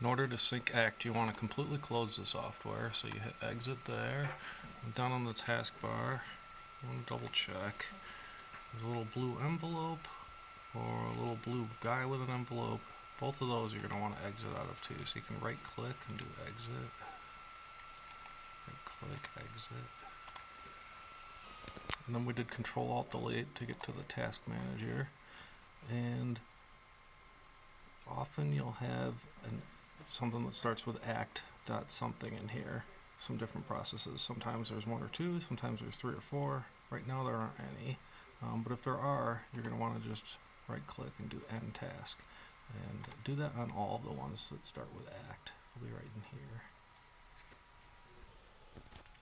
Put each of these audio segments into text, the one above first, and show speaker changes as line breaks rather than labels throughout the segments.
In order to sync Act, you want to completely close the software, so you hit exit there. And down on the taskbar, you want to double check. There's a little blue envelope or a little blue guy with an envelope. Both of those you're going to want to exit out of too. So you can right click and do exit. Right click, exit. And then we did Control Alt Delete to get to the task manager. And often you'll have something that starts with act dot something in here. Some different processes. Sometimes there's 1 or 2, sometimes there's 3 or 4. Right now there aren't any. But if there are, you're going to want to just right click and do end task. And do that on all of the ones that start with act. It'll be right in here.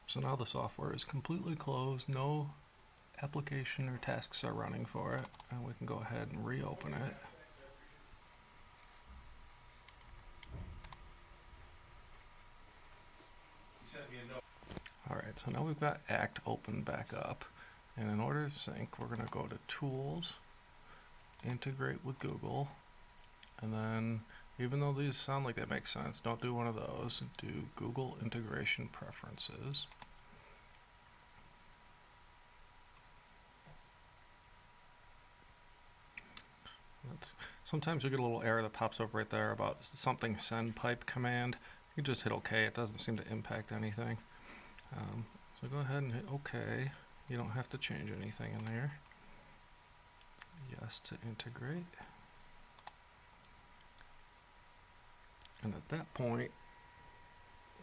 So now the software is completely closed. No application or tasks are running for it. And we can go ahead and reopen it. Alright, so now we've got Act open back up. And in order to sync, we're going to go to Tools, Integrate with Google, and then, even though these sound like they make sense, don't do one of those. Do Google Integration Preferences. Sometimes you get a little error that pops up right there about something send pipe command. You can just hit OK. It doesn't seem to impact anything. So go ahead and hit OK. You don't have to change anything in there. Yes to integrate. And at that point,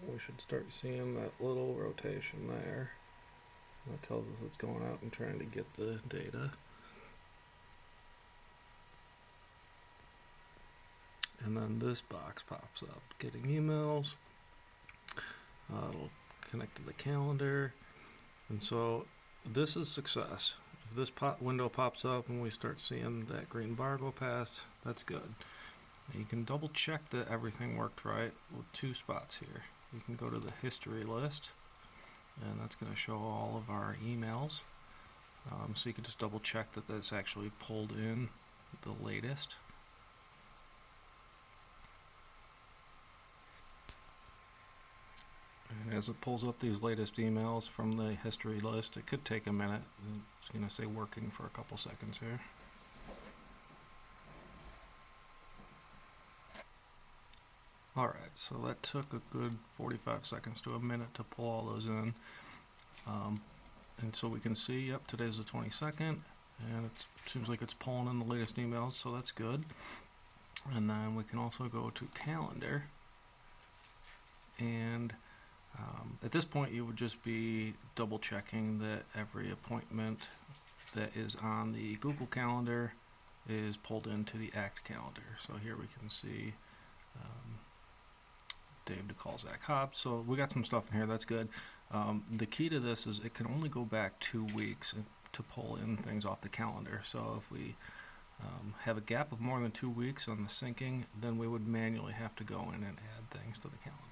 we should start seeing that little rotation there. That tells us it's going out and trying to get the data. And then this box pops up, getting emails. It'll connect to the calendar. And so this is success. If this window pops up and we start seeing that green bar go past, that's good. You can double check that everything worked right with 2 spots here. You can go to the history list, and that's going to show all of our emails. So you can just double check that that's actually pulled in the latest. And as it pulls up these latest emails from the history list, it could take a minute. It's going to say working for a couple seconds here. Alright, so that took a good 45 seconds to a minute to pull all those in. And so we can see, yep, today's the 22nd, and it seems like it's pulling in the latest emails, so that's good. And then we can also go to calendar, and at this point you would just be double checking that every appointment that is on the Google Calendar is pulled into the Act calendar. So here we can see Dave DeCall, Zach Hobbs. So we got some stuff in here, that's good. The key to this is it can only go back 2 weeks to pull in things off the calendar. So if we have a gap of more than 2 weeks on the syncing, then we would manually have to go in and add things to the calendar.